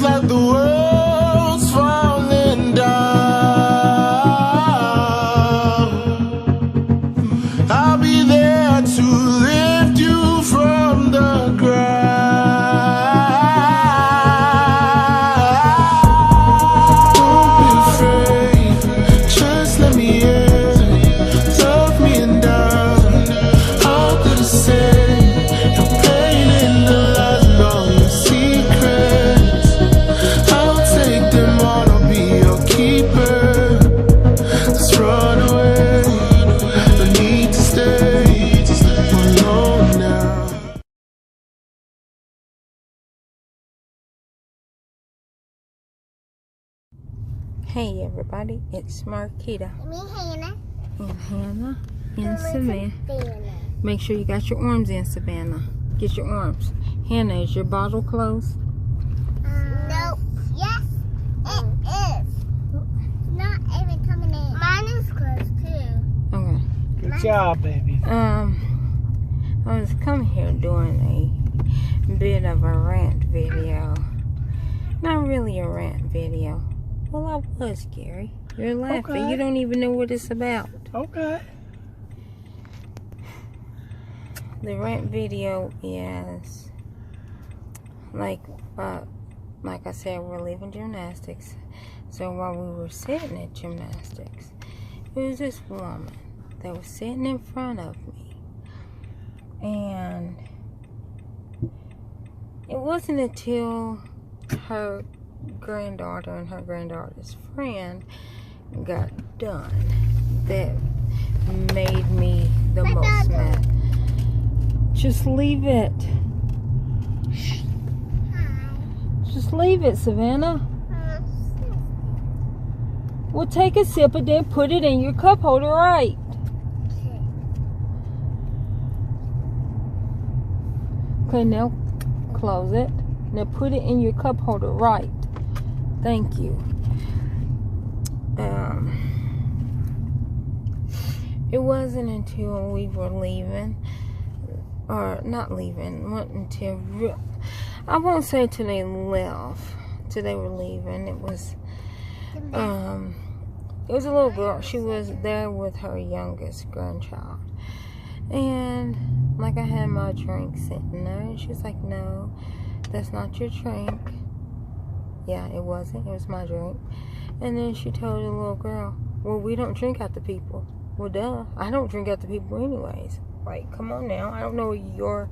Feels like the world's falling down. I'll be there to lift you from the ground. Don't be afraid, just let me in. Love me and down. All that I say, your pain in the lies and all your secrets. I'll take them all, I'll be your keeper. Just run away, no need to stay alone now. Hey everybody, it's Marquita Me, Hannah. and Hannah in Savannah. Make sure you got your arms in, Savannah. Get your arms. Hannah, is your bottle closed? No. Yes, it is. Not even coming in. Mine is closed too. Okay. Good job, baby. I was coming here doing a bit of a rant video. Not really a rant video. Well, I was, Gary. You're laughing. Okay. You don't even know what it's about. Okay. The rant video is like I said, we're leaving gymnastics. So while we were sitting at gymnastics, there was this woman that was sitting in front of me, and it wasn't until her granddaughter and her granddaughter's friend got done that made me the most mad. Just leave it. Just leave it, Savannah. Well, take a sip and then put it in your cup holder, right? Okay, now close it. Now put it in your cup holder, right? Thank you. It wasn't until we were leaving, or not leaving, went until, I won't say till they left, till they were leaving. It was a little girl. She was there with her youngest grandchild. And like I had my drink sitting there, and she was like, no, that's not your drink. Yeah, it wasn't. It was my drink. And then she told the little girl, well, we don't drink out the people. Well, duh. I don't drink out the people anyways. Like, come on now. I don't know what your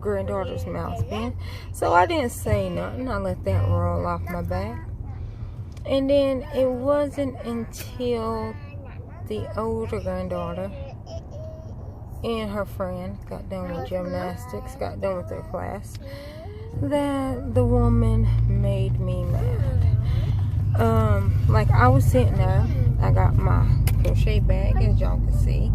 granddaughter's mouth been. So I didn't say nothing. I let that roll off my back. And then it wasn't until the older granddaughter and her friend got done with gymnastics, got done with their class, that the woman made me mad. Like I was sitting there, I got my crochet bag, as y'all can see.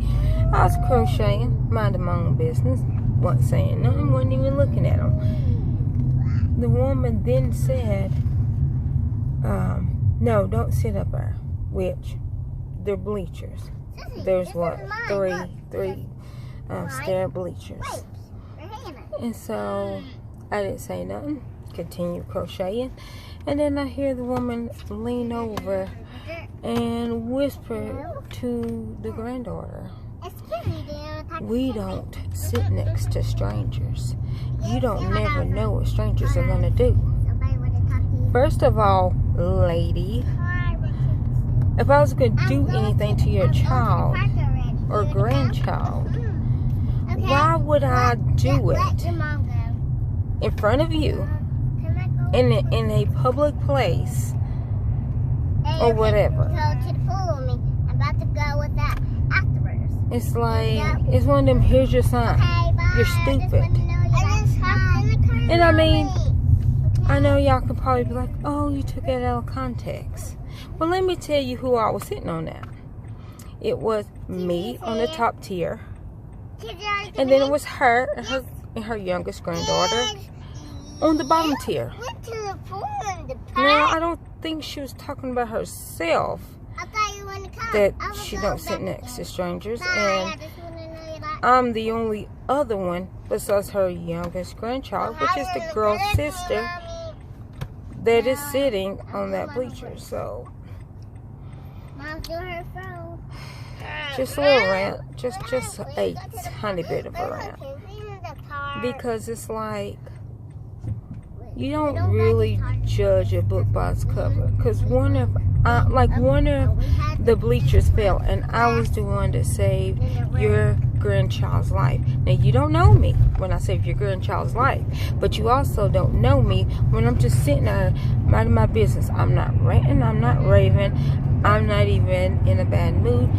I was crocheting, minding my own business, wasn't saying nothing, wasn't even looking at them. The woman then said, no, don't sit up there, which they're bleachers. There's what, three stair bleachers. And so I didn't say nothing, continued crocheting, and then I hear the woman lean over and whisper to the granddaughter, we don't sit next to strangers. You don't never know what strangers are gonna do. First of all, lady, if I was gonna do anything to your child or grandchild, why would I do it in front of you in a public place or whatever? It's like, it's one of them, here's your sign, you're stupid. And I mean, I know y'all could probably be like, oh, you took it out of context. Well, let me tell you who I was sitting on now. It was me on the top tier, and then it was her and her youngest granddaughter on the bottom tier. Now, I don't think she was talking about herself, that she don't sit next to strangers, and I'm the only other one besides her youngest grandchild, which is the girl's sister, that is sitting on that bleacher. So Mom, do her phone. just a little rant, just a tiny bit of a rant, because it's like you don't really judge a book by its cover. Because one of the bleachers fell, and I was the one that saved your grandchild's life. Now, you don't know me when I save your grandchild's life, but you also don't know me when I'm just sitting there minding my business. I'm not ranting, I'm not raving, I'm not even in a bad mood.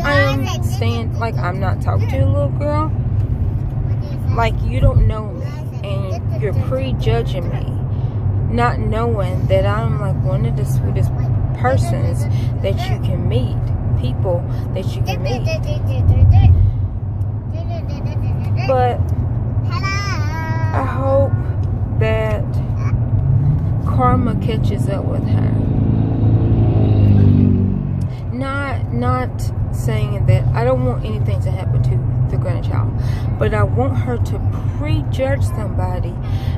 I am staying, like, I'm not talking to a little girl. Like, you don't know me, and you're prejudging me, not knowing that I'm like one of the sweetest persons that you can meet, people that you can meet. But I hope that karma catches up with her. Not saying that I don't want anything to happen to the grandchild, but I want her to prejudge somebody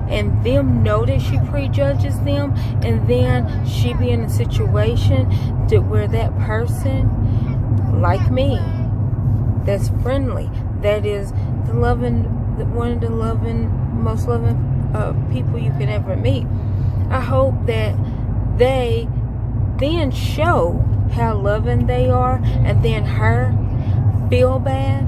and them know that she prejudges them, and then she be in a situation to where that person, like me, that's friendly, that is the loving, one of the most loving people you can ever meet. I hope that they then show how loving they are, and then her feel bad.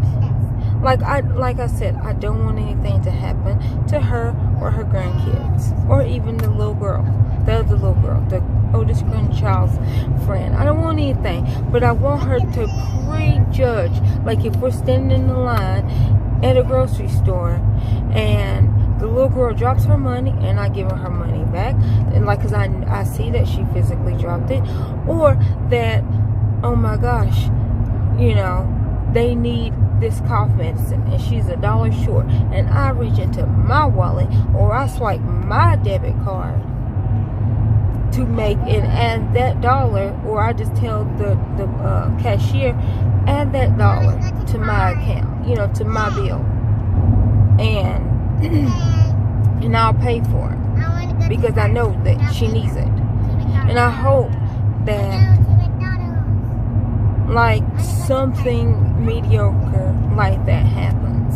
Like I said, I don't want anything to happen to her or her grandkids, or even the little girl, the other little girl, the oldest grandchild's friend. I don't want anything, but I want her to prejudge. Like, if we're standing in the line at a grocery store and the little girl drops her money and I give her money back, and like, because I see that she physically dropped it, or that, oh my gosh, you know, they need this cough medicine and she's $1 short, and I reach into my wallet or I swipe my debit card to make and add that dollar, or I just tell the cashier, add that dollar to my account, you know, to my bill, and I'll pay for it because I know that she needs it. And I hope that, like, something mediocre like that happens,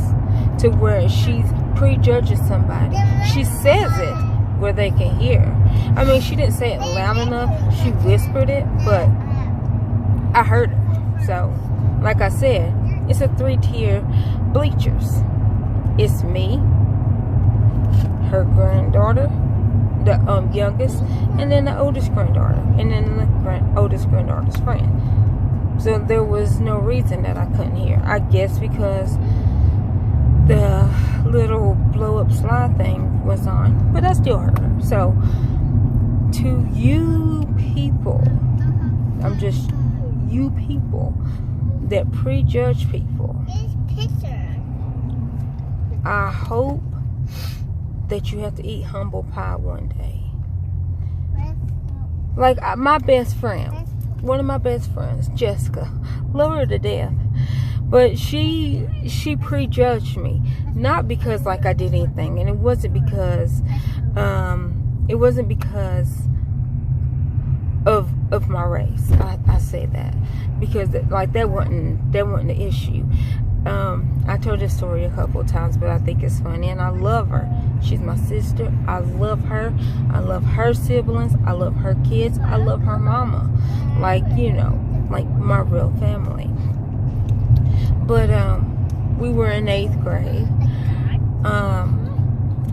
to where she's prejudges somebody. She says it where they can hear. I mean, she didn't say it loud enough. She whispered it, but I heard it. So, like I said, it's a 3-tier bleachers. It's me, her granddaughter, the youngest, and then the oldest granddaughter, and then the oldest granddaughter's friend. So there was no reason that I couldn't hear. I guess because the little blow-up slide thing was on, but I still heard her. So, to you people, I'm just you people that prejudge people, I hope that you have to eat humble pie one day. Like, my best friend, one of my best friends, Jessica, love her to death, but she prejudged me, not because like I did anything, and it wasn't because of my race. I say that because like that wasn't the issue. I told this story a couple of times, but I think it's funny, and I love her. She's my sister. I love her. I love her siblings. I love her kids. I love her mama. Like, you know, like my real family. But we were in 8th grade.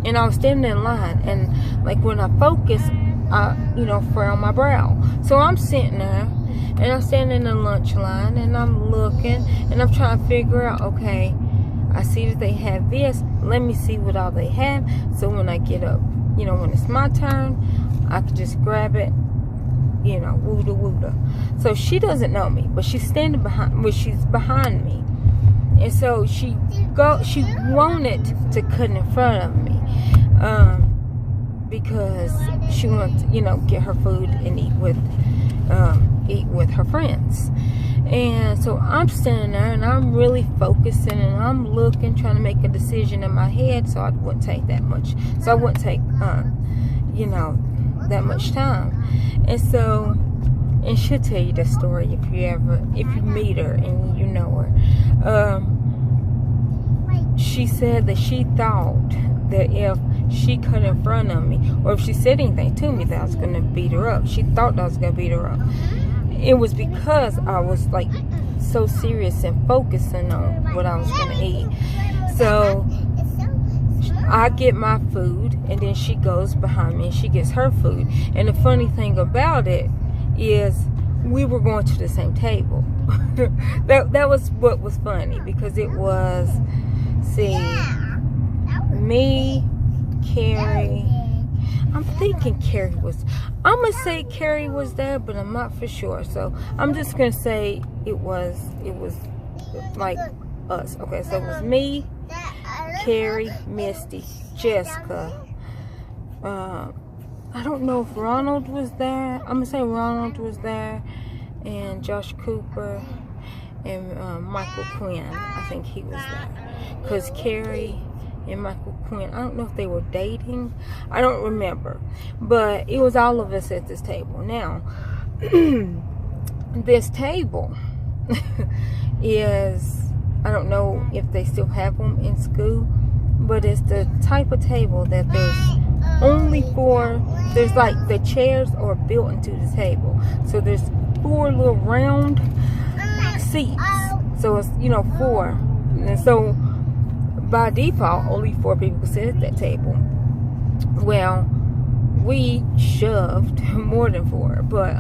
And I was standing in line, and like when I focus, I, you know, frown my brow. So I'm sitting there, and I'm standing in the lunch line, and I'm looking, and I'm trying to figure out, okay, I see that they have this. Let me see what all they have. So when I get up, you know, when it's my turn, I can just grab it, you know, wooda wooda. So she doesn't know me, but she's standing behind, well, she's behind me. And so she wanted to cut in front of me, because she wanted to, you know, get her food and eat with her friends. And so I'm standing there, and I'm really focusing, and I'm looking, trying to make a decision in my head, so I wouldn't take that much. So I wouldn't take, you know, that much time. And so, and she'll tell you the story if you meet her and you know her. She said that she thought that if she cut in front of me, or if she said anything to me, that I was going to beat her up. She thought that I was going to beat her up. It was because I was like so serious and focusing on what I was going to eat. So I get my food, and then she goes behind me and she gets her food. And the funny thing about it is we were going to the same table. that was what was funny, because it was, see, me, Carrie. I'm thinking Carrie was, I'm going to say Carrie was there, but I'm not for sure. So I'm just going to say it was like us. Okay, so it was me, Carrie, Misty, Jessica. I don't know if Ronald was there. I'm going to say Ronald was there, and Josh Cooper, and Michael Quinn. I think he was there. Because Carrie and Michael Quinn, I don't know if they were dating. I don't remember. But it was all of us at this table. Now, this table is, I don't know if they still have them in school, but it's the type of table that there's only 4, there's like the chairs are built into the table. So there's 4 little round seats. So it's, 4. And so by default, only 4 people could sit at that table. Well, we shoved more than 4, but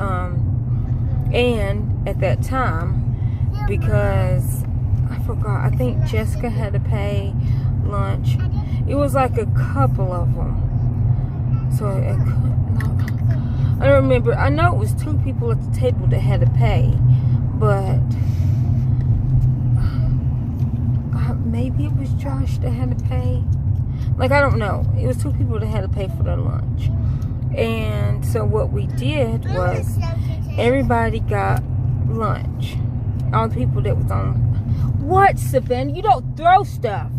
and at that time, because I forgot, I think Jessica had to pay lunch. It was like a couple of them. So I don't remember. I know it was 2 people at the table that had to pay, but maybe it was Josh that had to pay. Like, I don't know. It was 2 people that had to pay for their lunch. And so what we did was everybody got lunch. All the people that was on. What, Savannah? You don't throw stuff.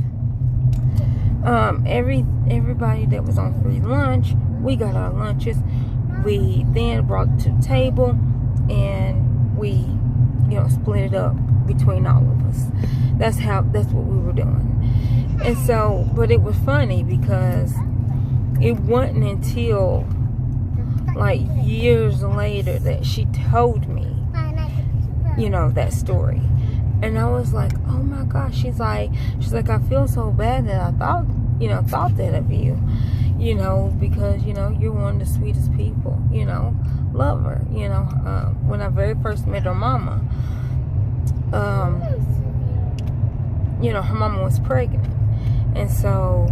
Everybody that was on free lunch, we got our lunches. We then brought it to the table, and we, split it up between all of us. That's what we were doing. And so, but it was funny because it wasn't until like years later that she told me, that story. And I was like, oh my gosh. She's like, I feel so bad that I thought that of you, because, you're one of the sweetest people, love her, when I very first met her mama, her mama was pregnant. And so,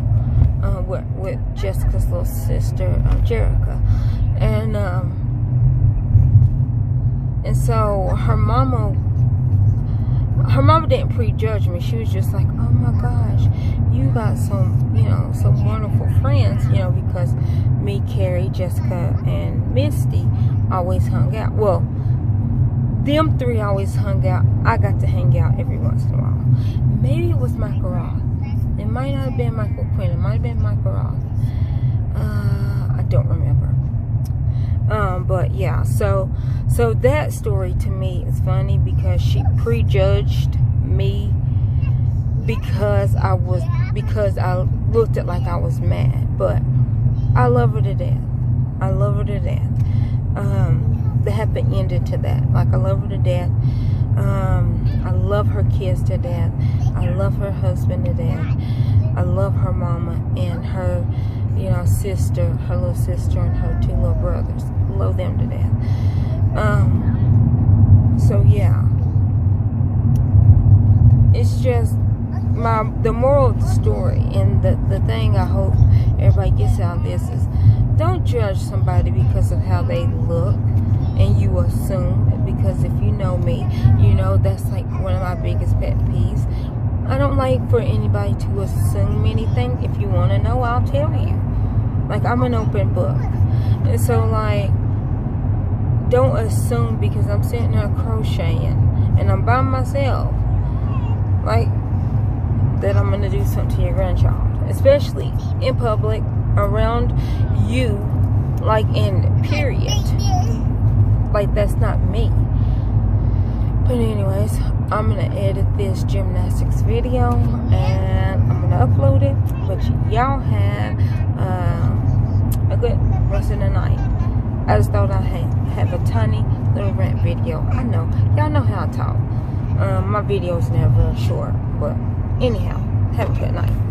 with Jessica's little sister, Jerica. And so her mama didn't prejudge me. She was just like, oh my gosh, you got some, some wonderful friends, because me, Carrie, Jessica, and Misty always hung out. Well, them 3 always hung out. I got to hang out every once in a while. Maybe it was Michael Roth. It might not have been Michael Quinn. It might have been Michael Roth. I don't remember. But yeah, so that story to me is funny because she prejudged me because I looked at like I was mad. But I love her to death. I love her to death. The happy ending to that. Like, I love her to death. I love her kids to death. I love her husband to death. I love her mama and her, sister, her little sister, and her 2 little brothers. Love them to death. So yeah, it's just the moral of the story, and the thing I hope everybody gets out of this is, don't judge somebody because of how they look and you assume. Because if you know me, that's like one of my biggest pet peeves. I don't like for anybody to assume anything. If you want to know, I'll tell you. Like, I'm an open book. And so, like, don't assume because I'm sitting there crocheting and I'm by myself, like, that I'm going to do something to your grandchild. Especially in public, around you, Like in period. Like that's not me. But anyways, I'm gonna edit this gymnastics video and I'm gonna upload it. But y'all have a good rest of the night. I just thought I'd have a tiny little rant video. I know y'all know how I talk. My videos never short, but anyhow, have a good night.